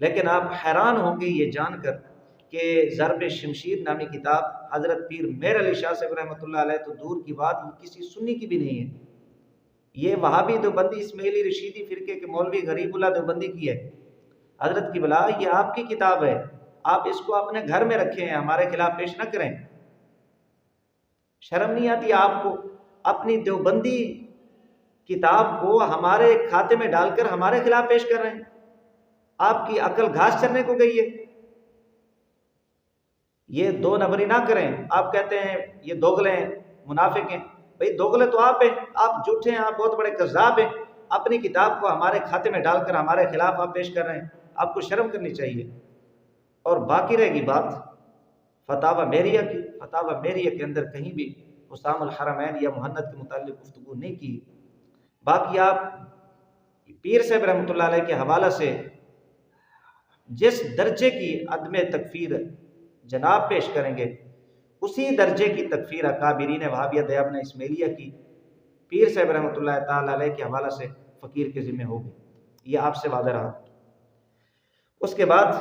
لیکن آپ حیران ہوں گے یہ جان کر کہ ضرب شمشیر نامی کتاب حضرت پیر مہر علی شاہ صاحب رحمۃ اللہ علیہ تو دور کی بات کسی سنی کی بھی نہیں ہے، یہ وہابی دیوبندی اسماعیلی رشیدی فرقے کے مولوی غریب اللہ دیوبندی کی ہے۔ حضرت کی بلا یہ آپ کی کتاب ہے، آپ اس کو اپنے گھر میں رکھیں، ہمارے خلاف پیش نہ کریں۔ شرم نہیں آتی آپ کو؟ اپنی دیوبندی کتاب کو ہمارے کھاتے میں ڈال کر ہمارے خلاف پیش کر رہے ہیں۔ آپ کی عقل گھاس چرنے کو گئی ہے؟ یہ دو نمبری نہ کریں۔ آپ کہتے ہیں یہ دوغلے ہیں، منافق ہیں، بھئی دوغلے تو آپ ہیں، آپ جھوٹے ہیں، آپ بہت بڑے کذاب ہیں۔ اپنی کتاب کو ہمارے کھاتے میں ڈال کر ہمارے خلاف آپ پیش کر رہے ہیں، آپ کو شرم کرنی چاہیے۔ اور باقی رہے گی بات فتاوی میریہ کی، فتاوی میریہ کے اندر کہیں بھی حسام الحرمین یا محنت کے متعلق گفتگو نہیں کی۔ باقی آپ پیر صاحب رحمۃ اللہ علیہ کے حوالہ سے جس درجے کی عدم تکفیر جناب پیش کریں گے، اسی درجے کی تکفیر اکابرین وہابیہ دیوبند اسماعیلیہ کی پیر صاحب رحمۃ اللہ تعالی علیہ کے حوالہ سے فقیر کے ذمہ ہوگی، یہ آپ سے وعدہ رہا۔ اس کے بعد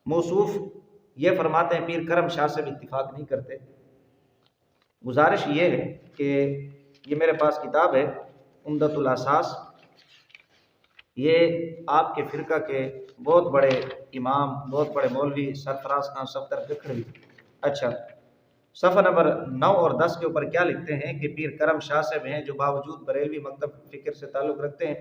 موصوف یہ فرماتے ہیں پیر کرم شاہ سے بھی اتفاق نہیں کرتے۔ گزارش یہ ہے کہ یہ میرے پاس کتاب ہے عمدۃ الاساس، یہ آپ کے فرقہ کے بہت بڑے امام، بہت بڑے مولوی سرفراز خان صفدر گکھڑوی، اچھا صفحہ نمبر 9 اور 10 کے اوپر کیا لکھتے ہیں کہ پیر کرم شاہ صاحب ہیں جو باوجود بریلوی مکتب فکر سے تعلق رکھتے ہیں،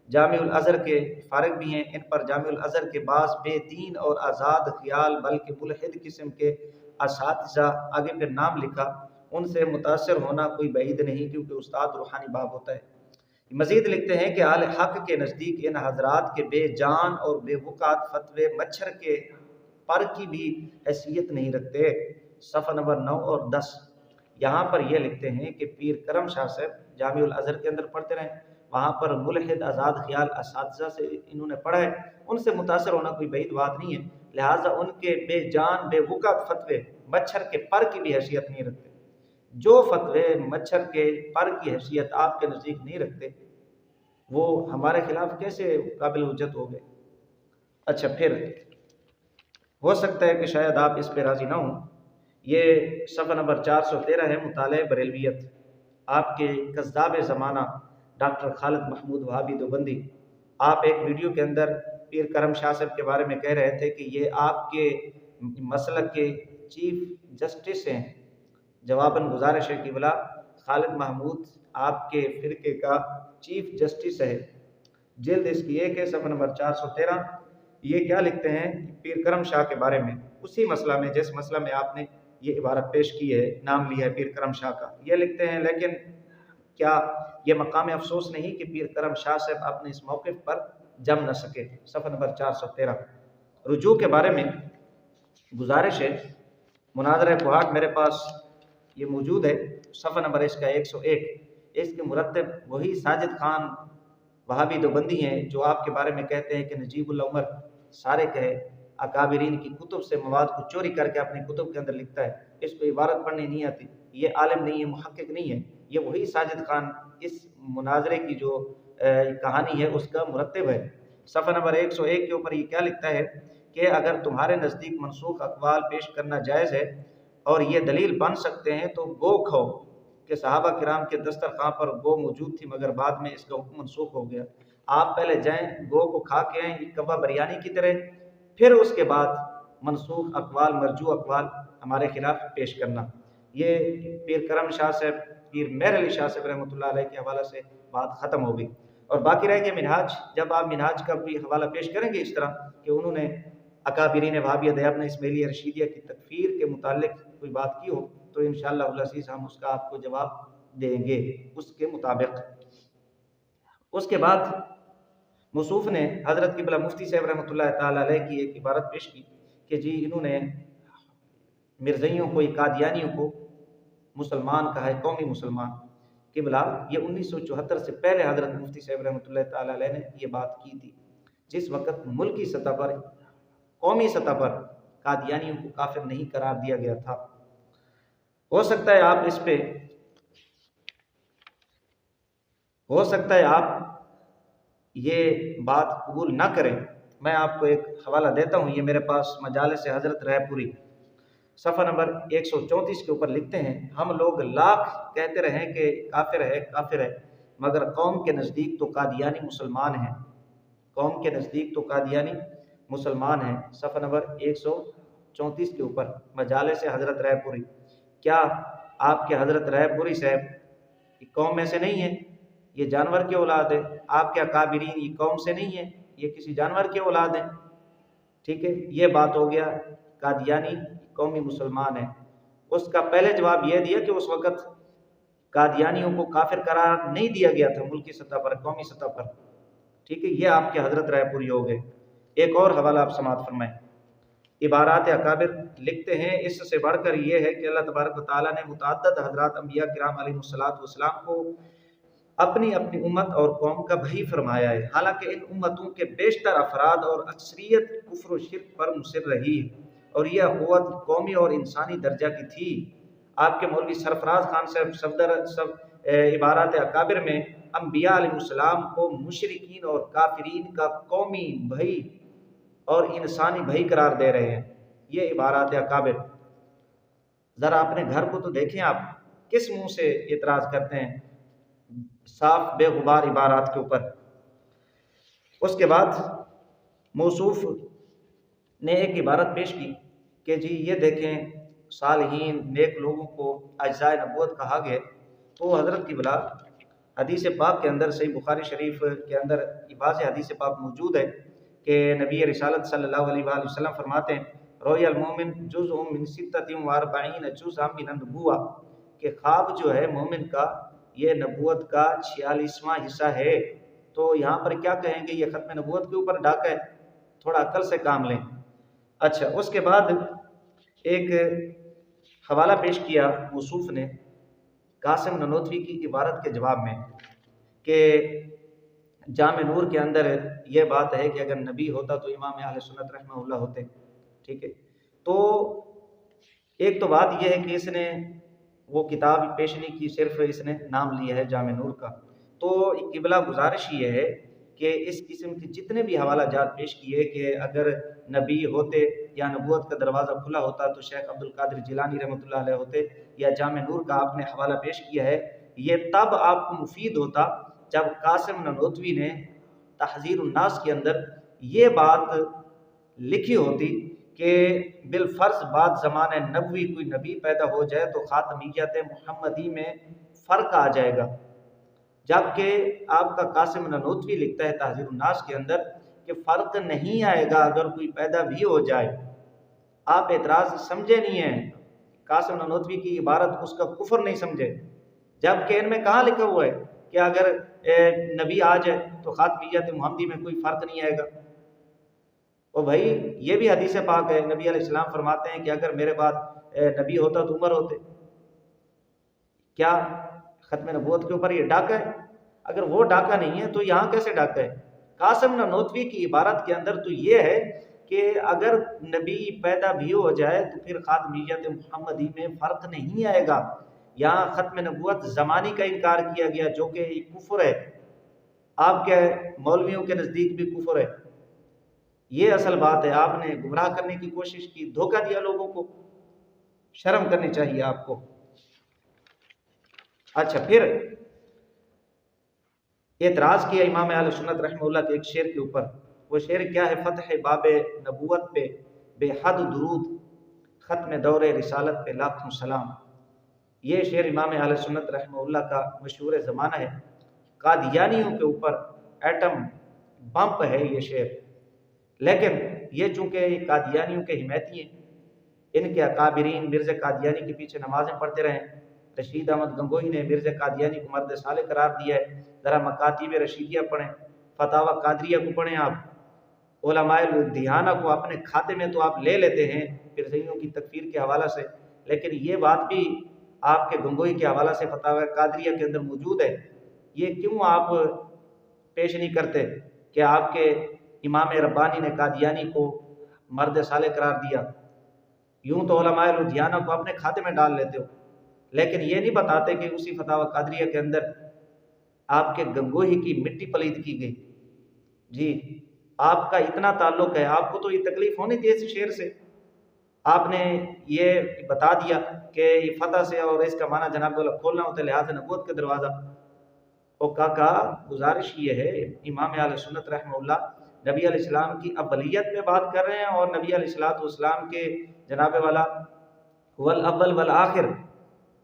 جامع الازہر کے فارغ بھی ہیں، ان پر جامع الازہر کے بعض بے دین اور آزاد خیال بلکہ ملحد قسم کے اساتذہ، آگے پھر نام لکھا، ان سے متاثر ہونا کوئی بعید نہیں کیونکہ استاد روحانی باب ہوتا ہے۔ مزید لکھتے ہیں کہ اہل حق کے نزدیک ان حضرات کے بے جان اور بے وقعت فتوے مچھر کے پر کی بھی حیثیت نہیں رکھتے۔ صفحہ نمبر 9 اور 10 یہاں پر یہ لکھتے ہیں کہ پیر کرم شاہ صاحب جامع الازہر کے اندر پڑھتے رہیں، وہاں پر ملحد آزاد خیال اساتذہ سے انہوں نے پڑھا ہے، ان سے متاثر ہونا کوئی بعید بات نہیں ہے، لہٰذا ان کے بے جان بے وقعت فتوے مچھر کے پر کی بھی حیثیت نہیں رکھتے۔ جو فتوے مچھر کے پر کی حیثیت آپ کے نزدیک نہیں رکھتے وہ ہمارے خلاف کیسے قابل حجت ہو گئے؟ اچھا پھر ہو سکتا ہے کہ شاید آپ اس پہ راضی نہ ہوں، یہ صفحہ نمبر 413 ہے مطالعہ بریلویت، آپ کے کذاب زمانہ ڈاکٹر خالد محمود وہابی دیوبندی، آپ ایک ویڈیو کے اندر پیر کرم شاہ صاحب کے بارے میں کہہ رہے تھے کہ یہ آپ کے مسلک کے چیف جسٹس ہیں۔ جواباً گزارش ہے کہ بلا خالد محمود آپ کے فرقے کا چیف جسٹس ہے، جلد اس کی 1 ہے صفحہ نمبر 413۔ یہ کیا لکھتے ہیں پیر کرم شاہ کے بارے میں، اسی مسئلہ میں جس مسئلہ میں آپ نے یہ عبارت پیش کی ہے، نام لیا ہے پیر کرم شاہ کا، یہ لکھتے ہیں لیکن کیا یہ مقام افسوس نہیں کہ پیر کرم شاہ صاحب اپنے اس موقف پر جم نہ سکے؟ صفحہ نمبر 413۔ رجوع کے بارے میں گزارش ہے، مناظرہ کوہاٹ میرے پاس یہ موجود ہے، صفحہ نمبر اس کا 101، اس کے مرتب وہی ساجد خان وہابی دیوبندی ہیں جو آپ کے بارے میں کہتے ہیں کہ نجیب اللہ عمر سارے کہے اکابرین کی کتب سے مواد کو چوری کر کے اپنی کتب کے اندر لکھتا ہے، اس کو عبارت پڑھنی نہیں آتی، یہ عالم نہیں ہے، محقق نہیں ہے، یہ وہی ساجد خان اس مناظرے کی جو کہانی ہے اس کا مرتب ہے۔ صفحہ نمبر 101 کے اوپر یہ کیا لکھتا ہے کہ اگر تمہارے نزدیک منسوخ اقوال پیش کرنا جائز ہے اور یہ دلیل بن سکتے ہیں تو گو کھو کہ صحابہ کرام کے دسترخوان پر گو موجود تھی مگر بعد میں اس کا حکم منسوخ ہو گیا، آپ پہلے جائیں گو کو کھا کے آئیں کبا بریانی کی طرح، پھر اس کے بعد منسوخ اقوال مرجوع اقوال ہمارے خلاف پیش کرنا۔ یہ پیر کرم شاہ صاحب پیر مہر علی شاہ صاحب رحمۃ اللہ علیہ کے حوالہ سے بات ختم ہو گئی، اور باقی رہ گیا منہاج۔ جب آپ منہاج کا بھی حوالہ پیش کریں گے اس طرح کہ انہوں نے اکابرین وہابیہ دیوبند اسماعیلیہ رشیدیہ کی تکفیر کے متعلق کوئی بات کی ہو تو انشاءاللہ العزیز ہم اس کا آپ کو جواب دیں گے اس کے مطابق۔ اس کے بعد موصوف نے حضرت قبلہ مفتی صاحب رحمۃ اللہ تعالی علیہ کی ایک عبارت پیش کی کہ جی انہوں نے مرزائیوں کو، قادیانیوں کو مسلمان کہا ہے، قومی مسلمان۔ قبلہ یہ 1974 سے پہلے حضرت مفتی صاحب رحمۃ اللہ تعالی علیہ نے یہ بات کی تھی، جس وقت ملکی سطح پر، قومی سطح پر قادیانیوں کو کافر نہیں قرار دیا گیا تھا۔ ہو سکتا ہے آپ اس پہ، ہو سکتا ہے آپ یہ بات قبول نہ کریں، میں آپ کو ایک حوالہ دیتا ہوں، یہ میرے پاس مجالس حضرت رائے پوری صفحہ نمبر 134 کے اوپر لکھتے ہیں، ہم لوگ لاکھ کہتے رہیں کہ کافر ہے کافر ہے، مگر قوم کے نزدیک تو قادیانی مسلمان ہیں، قوم کے نزدیک تو قادیانی مسلمان ہیں۔ صفحہ نمبر 134 کے اوپر مجالس حضرت رائے پوری۔ کیا آپ کے حضرت رائے پوری صاحب قوم میں سے نہیں ہے؟ یہ جانور کی اولاد ہے۔ آپ کے اکابرین یہ قوم سے نہیں ہے، یہ کسی جانور کی اولاد ہیں۔ ٹھیک ہے، یہ بات ہو گیا قادیانی قومی مسلمان ہے۔ اس کا پہلے جواب یہ دیا کہ اس وقت قادیانیوں کو کافر قرار نہیں دیا گیا تھا ملکی سطح پر، قومی سطح پر۔ ٹھیک ہے، یہ آپ کے حضرت رائے پوری ہو گئے۔ ایک اور حوالہ آپ سماعت فرمائیں، عبارات اکابر لکھتے ہیں، اس سے بڑھ کر یہ ہے کہ اللہ تبارک و تعالیٰ نے متعدد حضرات انبیاء کرام علیہ السلام کو اپنی اپنی امت اور قوم کا بھائی فرمایا ہے، حالانکہ ان امتوں کے بیشتر افراد اور اکثریت کفر و شرک پر مصر رہی اور یہ قوت قومی اور انسانی درجہ کی تھی۔ آپ کے مولوی سرفراز خان صاحب صفدر عبارات اکابر میں انبیاء علیہ السلام کو مشرکین اور کافرین کا قومی بھائی اور انسانی بھائی قرار دے رہے ہیں۔ یہ عبارات اکابر، ذرا اپنے گھر کو تو دیکھیں، آپ کس منہ سے اعتراض کرتے ہیں صاف بے غبار عبارات کے اوپر۔ اس کے بعد موصوف نے ایک عبارت پیش کی کہ جی یہ دیکھیں صالحین نیک لوگوں کو اجزائے نبوت کہا گیا، تو حضرت کی بلا حدیث پاک کے اندر صحیح بخاری شریف کے اندر بعض حدیث پاک موجود ہے کہ نبی رسالت صلی اللہ علیہ وآلہ وسلم فرماتے ہیں روی المومن جزء من 46 جزءا من النبوہ، کہ خواب جو ہے مومن کا یہ نبوت کا 46واں حصہ ہے۔ تو یہاں پر کیا کہیں گے، یہ ختم نبوت کے اوپر ڈاکہ ہے، تھوڑا عقل سے کام لیں۔ اچھا، اس کے بعد ایک حوالہ پیش کیا موصوف نے قاسم ننوتوی کی عبارت کے جواب میں کہ جامع نور کے اندر یہ بات ہے کہ اگر نبی ہوتا تو امام اہل سنت رحمہ اللہ ہوتے۔ ٹھیک ہے، تو ایک تو بات یہ ہے کہ اس نے وہ کتاب پیش نہیں کی، صرف اس نے نام لیا ہے جامع نور کا۔ تو قبلہ گزارش یہ ہے کہ اس قسم کے جتنے بھی حوالہ جات پیش کیے کہ اگر نبی ہوتے یا نبوت کا دروازہ کھلا ہوتا تو شیخ عبد القادر جیلانی رحمۃ اللہ علیہ ہوتے، یا جامع نور کا آپ نے حوالہ پیش کیا ہے، یہ تب آپ کو مفید ہوتا جب قاسم ننوتوی نے تحذیر الناس کے اندر یہ بات لکھی ہوتی کہ بالفرض بعد زمانہ نبوی کوئی نبی پیدا ہو جائے تو خاتمیت محمدی میں فرق آ جائے گا، جبکہ آپ کا قاسم ننوتوی لکھتا ہے تحذیر الناس کے اندر کہ فرق نہیں آئے گا اگر کوئی پیدا بھی ہو جائے۔ آپ اعتراض سمجھے نہیں ہیں، قاسم ننوتوی کی عبارت اس کا کفر نہیں سمجھے، جبکہ ان میں کہاں لکھا ہوا ہے کہ اگر نبی آ جائے تو خاتمیت محمدی میں کوئی فرق نہیں آئے گا۔ اور بھائی یہ بھی حدیث پاک ہے، نبی علیہ السلام فرماتے ہیں کہ اگر میرے بعد نبی ہوتا تو عمر ہوتے۔ کیا ختم نبوت کے اوپر یہ ڈاکہ ہے؟ اگر وہ ڈاکہ نہیں ہے تو یہاں کیسے ڈاکہ ہے؟ قاسم ننوتوی کی عبارت کے اندر تو یہ ہے کہ اگر نبی پیدا بھی ہو جائے تو پھر خاتمیت محمدی میں فرق نہیں آئے گا۔ یہاں ختم نبوت زمانی کا انکار کیا گیا جو کہ کفر ہے، آپ کے مولویوں کے نزدیک بھی کفر ہے۔ یہ اصل بات ہے، آپ نے گمراہ کرنے کی کوشش کی، دھوکہ دیا لوگوں کو، شرم کرنی چاہیے آپ کو۔ اچھا، پھر اعتراض کیا امام اہل سنت رحمہ اللہ کے ایک شعر کے اوپر، وہ شعر کیا ہے؟ فتح باب نبوت پہ بے حد درود، ختم دور رسالت پہ لاکھوں سلام۔ یہ شعر امام اہل سنت رحمہ اللہ کا مشہور زمانہ ہے۔ قادیانیوں کے اوپر ایٹم بم ہے یہ شعر، لیکن یہ چونکہ قادیانیوں کے حمایتی ہیں، ان کے اکابرین مرزا قادیانی کے پیچھے نمازیں پڑھتے رہے، رشید احمد گنگوہی نے مرزا قادیانی کو مرد صالح قرار دیا ہے۔ ذرا مکاتیب رشیدیہ پڑھیں، فتاوی قادریہ کو پڑھیں، آپ علماء دیانہ کو اپنے کھاتے میں تو آپ لے لیتے ہیں مرزائیوں کی تکفیر کے حوالہ سے، لیکن یہ بات بھی آپ کے گنگوہی کے حوالہ سے فتاوی قادریہ کے اندر موجود ہے۔ یہ کیوں آپ پیش نہیں کرتے کہ آپ کے امام ربانی نے قادیانی کو مرد صالح قرار دیا؟ یوں تو علماء دیانہ کو اپنے کھاتے میں ڈال لیتے ہو، لیکن یہ نہیں بتاتے کہ اسی فتاوی قادریہ کے اندر آپ کے گنگوہی کی مٹی پلید کی گئی۔ جی آپ کا اتنا تعلق ہے، آپ کو تو یہ تکلیف ہونی تھی اس شعر سے، آپ نے یہ بتا دیا کہ یہ فتح سے اور اس کا معنی جناب والا کھولنا ہوتا ہے، لہٰذا نبوت کا دروازہ۔ او کاکا گزارش یہ ہے، امام اہل سنت رحمہ اللہ نبی علیہ السلام کی اولیت پہ بات کر رہے ہیں، اور نبی علیہ السلام کے جناب والا هو الاول والآخر،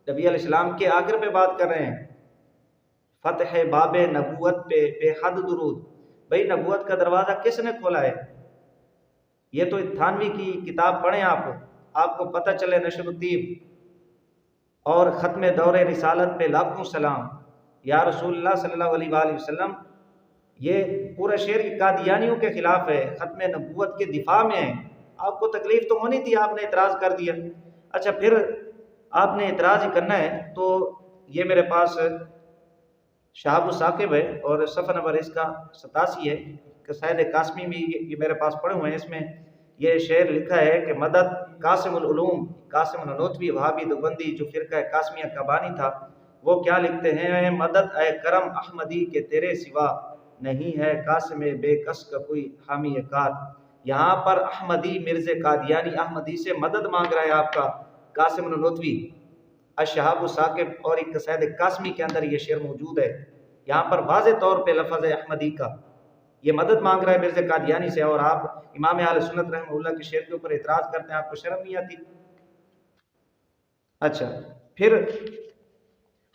نبی علیہ السلام کے آخر پہ بات کر رہے ہیں۔ فتح باب نبوت پہ بے حد درود۔ بھئی نبوت کا دروازہ کس نے کھولا ہے؟ یہ تو تھانوی کی کتاب پڑھیں، آپ کو پتہ چلے، نشر الطیب اور ختم دور رسالت پہ لاکھوں سلام، یا رسول اللہ صلی اللہ علیہ وآلہ وسلم، یہ پورا شعر قادیانیوں کے خلاف ہے، ختم نبوت کے دفاع میں ہے۔ آپ کو تکلیف تو ہونی تھی، آپ نے اعتراض کر دیا۔ اچھا پھر آپ نے اعتراض ہی کرنا ہے تو یہ میرے پاس شہاب الثاقب ہے اور صفحہ نمبر اس کا 87 ہے، قصائد قاسمی بھی یہ میرے پاس پڑھے ہوئے ہیں، اس میں یہ شعر لکھا ہے کہ مدد قاسم العلوم، قاسم النانوتوی وہابی دیوبندی جو فرقہ قاسمیہ کا بانی تھا، وہ کیا لکھتے ہیں؟ مدد اے کرم احمدی کے تیرے سوا، نہیں ہے قاسم بے کس کا کوئی حامی کار۔ یہاں پر احمدی مرزا قادیانی احمدی سے مدد مانگ رہا ہے آپ کا قاسم النانوتوی، الشہاب الثاقب اور ایک قصائد قاسمی کے اندر یہ شعر موجود ہے۔ یہاں پر واضح طور پہ لفظ ہے احمدی کا، یہ مدد مانگ رہا ہے مرزا قادیانی سے، اور آپ امام اہل سنت رحمہ اللہ کے شعر کے اوپر اعتراض کرتے ہیں، آپ کو شرم نہیں آتی؟ اچھا پھر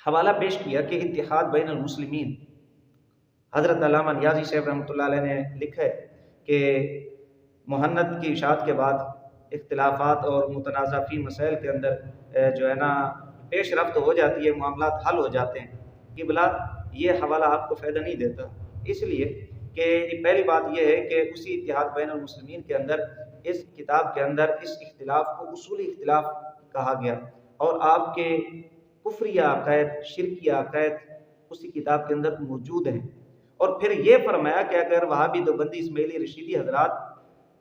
حوالہ پیش کیا کہ اتحاد بین المسلمین، حضرت علامہ نیازی صاحب رحمۃ اللہ علیہ نے لکھا ہے کہ مہند کی اشاعت کے بعد اختلافات اور متنازع فی مسائل کے اندر جو ہے نا پیش رفت ہو جاتی ہے، معاملات حل ہو جاتے ہیں۔ قبلہ یہ حوالہ آپ کو فائدہ نہیں دیتا، اس لیے کہ پہلی بات یہ ہے کہ اسی اتحاد بین المسلمین کے اندر اس کتاب کے اندر اس اختلاف کو اصولی اختلاف کہا گیا، اور آپ کے کفریہ عقائد، شرکیہ عقائد اسی کتاب کے اندر موجود ہیں۔ اور پھر یہ فرمایا کہ اگر وہابی دیوبندی اسماعیلی رشیدی حضرات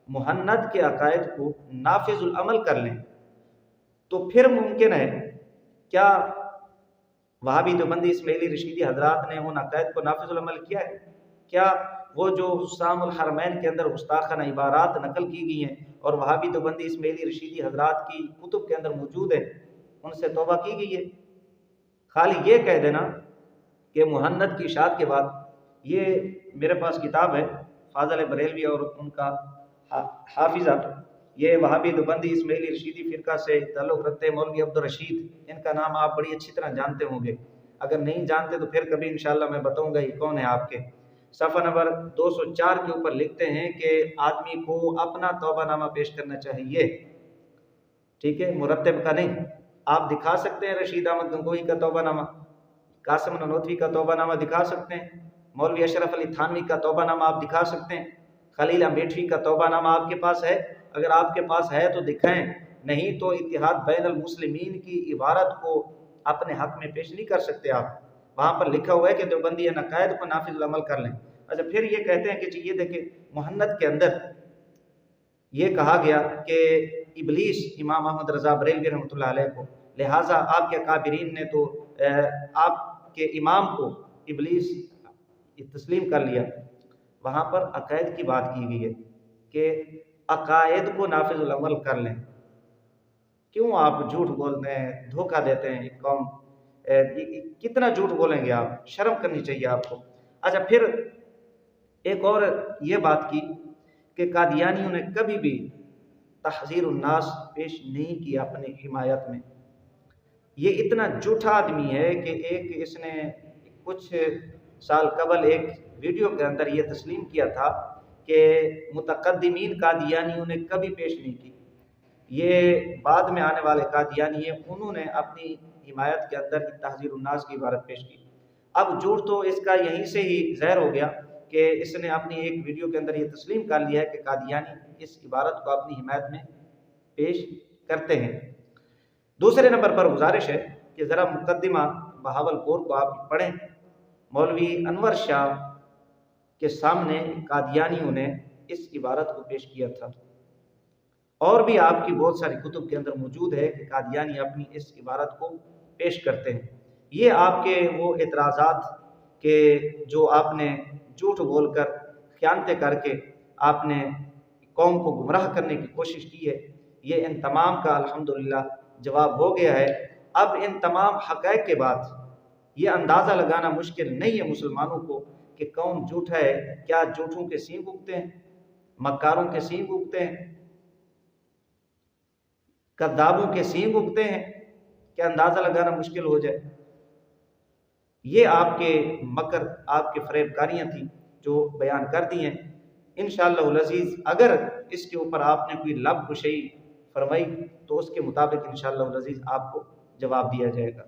مہند کے عقائد کو نافذ العمل کر لیں تو پھر ممکن ہے، کیا وہابی دیوبندی اسماعیلی رشیدی حضرات نے ان عقائد کو نافذ العمل کیا ہے؟ کیا وہ جو حسام الحرمین کے اندر گستاخانہ عبارات نقل کی گئی ہیں اور وہابی دیوبندی اسماعیلی رشیدی حضرات کی کتب کے اندر موجود ہیں، ان سے توبہ کی گئی ہے؟ خالی یہ کہہ دینا کہ مہند کی اشاعت کے بعد، یہ میرے پاس کتاب ہے فاضل بریلوی اور ان کا حافظہ، یہ وہابی دیوبندی اسماعیلی رشیدی فرقہ سے تعلق رکھتے ہیں مولوی عبدالرشید، ان کا نام آپ بڑی اچھی طرح جانتے ہوں گے، اگر نہیں جانتے تو پھر کبھی انشاءاللہ میں بتاؤں گا یہ کون ہے آپ کے۔ صفحہ نمبر 204 کے اوپر لکھتے ہیں کہ آدمی کو اپنا توبہ نامہ پیش کرنا چاہیے، ٹھیک ہے، مرتب کا نہیں۔ آپ دکھا سکتے ہیں رشید احمد گنگوہی کا توبہ نامہ، قاسم نانوتوی کا توبہ نامہ دکھا سکتے ہیں، مولوی اشرف علی تھانوی کا توبہ نامہ آپ دکھا سکتے ہیں، خلیل امیٹھی کا توبہ نامہ آپ کے پاس ہے؟ اگر آپ کے پاس ہے تو دکھائیں، نہیں تو اتحاد بین المسلمین کی عبارت کو اپنے حق میں پیش نہیں کر سکتے آپ، وہاں پر لکھا ہوا ہے کہ دیوبندی ان عقائد کو نافذ العمل کر لیں۔ اچھا پھر یہ کہتے ہیں کہ جی یہ دیکھیں مہند کے اندر یہ کہا گیا کہ ابلیس امام احمد رضا بریلوی رحمۃ اللہ علیہ کو، لہٰذا آپ کے اکابرین نے تو آپ کے امام کو ابلیس تسلیم کر لیا۔ وہاں پر عقائد کی بات کی گئی ہے کہ عقائد کو نافذ العمل کر لیں، کیوں آپ جھوٹ بولتے ہیں، دھوکہ دیتے ہیں ایک قوم، کتنا جھوٹ بولیں گے آپ، شرم کرنی چاہیے آپ کو۔ اچھا پھر ایک اور یہ بات کی کہ قادیانیوں نے کبھی بھی تحذیر الناس پیش نہیں کیا اپنی حمایت میں، یہ اتنا جھوٹا آدمی ہے کہ اس نے کچھ سال قبل ایک ویڈیو کے اندر یہ تسلیم کیا تھا کہ متقدمین قادیانیوں نے کبھی پیش نہیں کی، یہ بعد میں آنے والے قادیانی ہیں، انہوں نے اپنی حمایت کے اندر تحذیر الناس کی عبارت پیش کی۔ اب جھوٹ تو اس کا یہیں سے ہی ظاہر ہو گیا کہ اس نے اپنی ایک ویڈیو کے اندر یہ تسلیم کر لیا ہے کہ قادیانی اس عبارت کو اپنی حمایت میں پیش کرتے ہیں۔ دوسرے نمبر پر گزارش ہے کہ ذرا مقدمہ بہاولپور کو آپ پڑھیں، مولوی انور شاہ کے سامنے قادیانیوں نے اس عبارت کو پیش کیا تھا، اور بھی آپ کی بہت ساری کتب کے اندر موجود ہے کہ قادیانی اپنی اس عبارت کو پیش کرتے ہیں۔ یہ آپ کے وہ اعتراضات کہ جو آپ نے جھوٹ بول کر، خیانتیں کر کے آپ نے قوم کو گمراہ کرنے کی کوشش کی ہے، یہ ان تمام کا الحمدللہ جواب ہو گیا ہے۔ اب ان تمام حقائق کے بعد یہ اندازہ لگانا مشکل نہیں ہے مسلمانوں کو کہ کون جھوٹا ہے۔ کیا جھوٹوں کے سینگ اگتے ہیں، مکاروں کے سینگ اگتے ہیں، کذابوں کے سینگ اگتے ہیں؟ کیا اندازہ لگانا مشکل ہو جائے؟ یہ آپ کے مکر، آپ کے فریب کاریاں تھیں جو بیان کر دی ہیں۔ انشاءاللہ العزیز اگر اس کے اوپر آپ نے کوئی لب کشی فرمائی تو اس کے مطابق انشاءاللہ العزیز آپ کو جواب دیا جائے گا۔